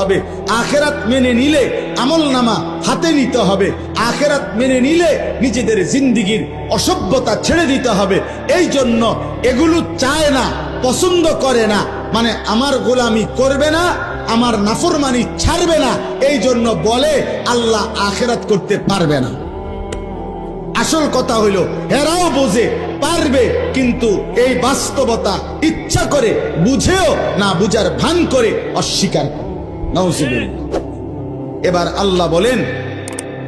হবে, আখেরাত মেনে নিলে আমলনামা হাতে নিতে হবে, আখেরাত মেনে নিলে নিজেদের জিন্দেগির অসভ্যতা ছেড়ে দিতে হবে। এই জন্য এগুলো চায় না, পছন্দ করে না, মানে আমার গোলামি করবে না, আমার নাফরমানি ছাড়বে না, এই জন্য বলে আল্লাহ আখেরাত করতে পারবে না। আসল কথা হইল এরাও বোঝে পারবে, কিন্তু এই বাস্তবতা ইচ্ছা করে বুঝেও না বুঝার ভান করে অস্বীকার করে। নাউজুবিল্লাহ। এবার আল্লাহ বলেন,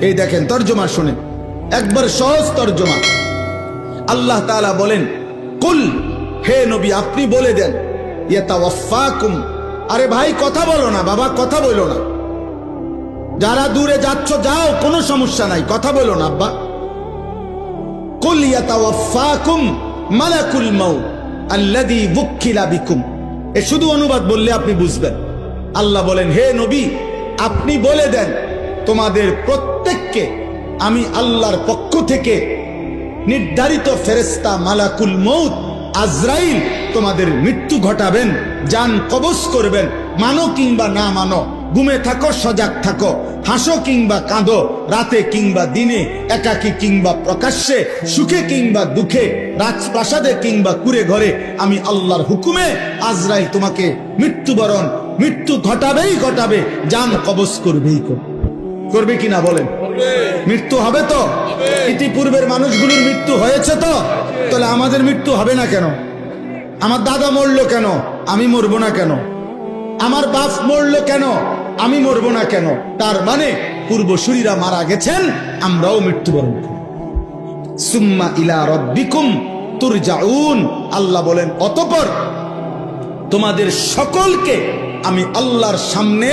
এই দেখেন তর্জমা শুনেন, একবার সহজ তর্জমা। আল্লাহ তাআলা বলেন, কুল, হে নবী আপনি বলে দেন, ইয়াতাওয়াফাকুম, আরে ভাই কথা বলো না, বাবা কথা বলো না, যারা দূরে যাচ্ছ যাও, কোনো সমস্যা নাই, কথা বলো না আব্বা। কুল ইয়াতাওয়াফাকুম মালাকুল মাউত আল্লাযী বুক্কিলা বিকুম, এ শুধু অনুবাদ বললে আপনি বুঝবেন। আল্লাহ বলেন, হে নবী আপনি বলে দেন, তোমাদের প্রত্যেককে আমি আল্লাহর পক্ষ থেকে নির্ধারিত ফেরেশতা মালাকুল মউত আজরাইল তোমাদের মৃত্যু ঘটাবেন, জান কবজ করবেন, মানো কিংবা না মানো, ঘুমে থাকো সজাগ থাকো, হাসো কিংবা কাঁদো, রাতে কিংবা দিনে, একাকী কিংবা প্রকাশ্যে, সুখে কিংবা দুঃখে, রাজপ্রাসাদে কিংবা কুড়ে ঘরে, আমি আল্লাহর হুকুমে আজরাইল তোমাকে মৃত্যু ঘটাবেই ঘটাবে, জান কবজ করবেই করবে কিনা বলেন? মৃত্যু হবে তো? ইতিপূর্বের মানুষগুলোর মৃত্যু হয়েছে তো, তাহলে আমাদের মৃত্যু হবে না কেন? আমার দাদা মরলো কেন, আমি মরবো না কেন? আমার বাপ মরলো কেন, আমি মরবো না কেন? তার মানে পূর্বসূরীরা মারা গেছেন, আমরাও মৃত্যুবরণ করব। সুম্মা ইলা রাব্বিকুম তুরজাউন, আল্লাহ বলেন অতঃপর তোমাদের সকলকে আমি আল্লাহর সামনে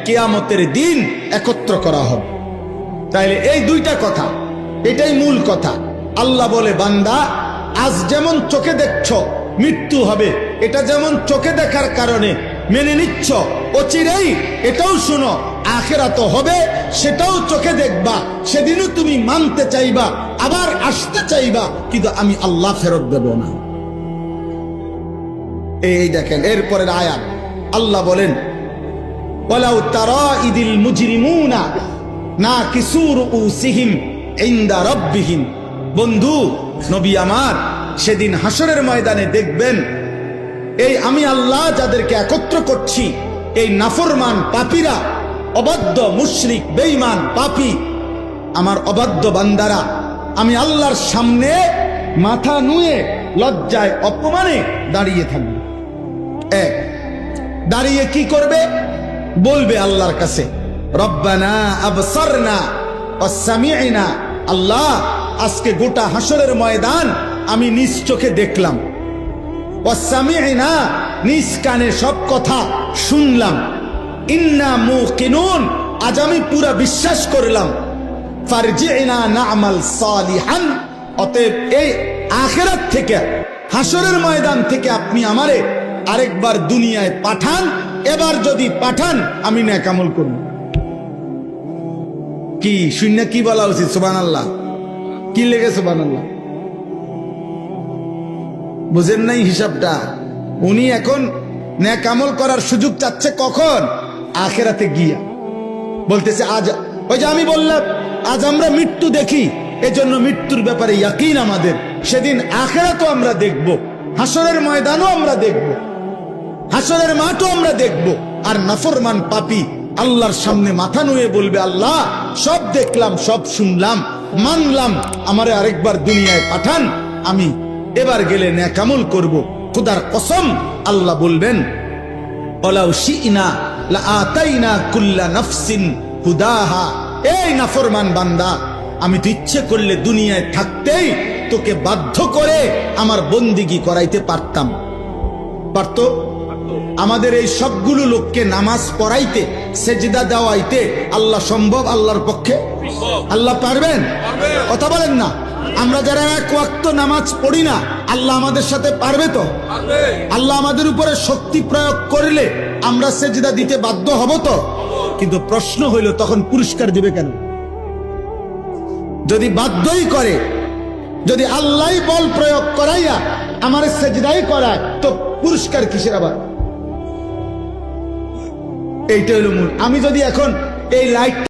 কিয়ামতের দিন একত্র করা হবে। তাইলে এই দুইটা কথা, এটাই মূল কথা। আল্লাহ বলে, বান্দা আজ যেমন চোখে দেখছ মৃত্যু হবে, এটা যেমন চোখে দেখার কারণে মেনে নিচ্ছ, অচিরেই এটাও শুনো আখিরাত হবে, সেটাও চোখে দেখবা, সেদিনও তুমি মানতে চাইবা, আবার আসতে চাইবা, কিন্তু আমি আল্লাহ ফেরত দেব না। এই দেখেন এরপরের আয়াত, আল্লাহ বলেন, ওয়ালাউ তারা ইদিল মুজরিমুনা নাকিসু রুউসিহিম ইনদা রাব্বিহিম, বন্ধু নবী আমার, সেদিন হাসরের ময়দানে দেখবেন এই আমি আল্লাহ যাদেরকে একত্র করছি, এই নাফরমান পাপীরা, অবাধ্য মুশরিক বেঈমান পাপী, আমার অবাধ্য বান্দারা, আমি আল্লাহর সামনে মাথা নুয়ে লজ্জায় অপমানে দাঁড়িয়ে থাকবে। এক, দাঁড়িয়ে কি করবে? বলবে আল্লাহর কাছে, রব্বানা আবসারনা ওয়া সামি'না, আল্লাহ আজকে গোটা হাসরের ময়দান আমি নিজ চোখে দেখলাম, ওয়া সামি'না, নিজ কানে সব কথা শুনলাম, ইন্না মুকিনুন, আজ আমি পুরা বিশ্বাস করলাম, ফারজি'না না'মাল সালিহান, অতএব এই আখিরাত থেকে, হাসরের ময়দান থেকে আপনি আমারে আরেকবার দুনিয়ায় পাঠান, এবার যদি পাঠান আমি নেক আমল করব। কি শূন্য কি বলা উচিত? সুবহানাল্লাহ। কি লেগে সুবহানাল্লাহ? বুঝেন নাই হিসাবটা? উনি এখন নেক আমল করার সুযোগ চাচ্ছে কখন? আখিরাতে গিয়া। বলতেছে আজ, ওই যে আমি বললাম আজ আমরা মৃত্যু দেখি, এজন্য মৃত্যুর ব্যাপারে ইয়াকিন আমাদের, সেদিন আখিরাতও আমরা দেখব, হাসরের ময়দানও আমরা দেখব, হাসরের মাঠও আমরা দেখব। আর নাফরমান পাপী আল্লাহর সামনে মাথা নুয়ে বলবে, আল্লাহ সব দেখলাম, সব শুনলাম, মানলাম, আমারে আরেকবার দুনিয়ায় পাঠান, আমি এবার গেলে নেক আমল করব। খোদার কসম, আল্লাহ বলবেন, ওয়ালাউ শি'না লাআতাইনা কুল্লা নাফসিন হুদাহা, এই নাফরমান বান্দা, আমি তো ইচ্ছে করলে দুনিয়ায় থাকতেই তোকে বাধ্য করে আমার বন্দিগি করাইতে পারতাম। পারতো? আমাদের এই সবগুলো লোককে নামাজ পড়াইতে, সেজদা দেওয়াইতে আল্লাহ সম্ভব? আল্লাহর পক্ষে আল্লাহ পারবেন? কথা বলেন না। আমরা যারা এক ওয়াক্ত নামাজ পড়ি না, আল্লাহ আমাদের সাথে পারবে তো? আল্লাহ আমাদের উপরে শক্তি প্রয়োগ করলে আমরা সেজদা দিতে বাধ্য হব তো? কিন্তু প্রশ্ন হইল, তখন পুরস্কার দিবে কেন? যদি বাধ্যই করে, যদি আল্লাহই বল প্রয়োগ করাইয়া আমার সেজদাই করায়, তো পুরস্কার কিসের আবার? এইটা হলো মূল। আমি যদি এখন এই লাইট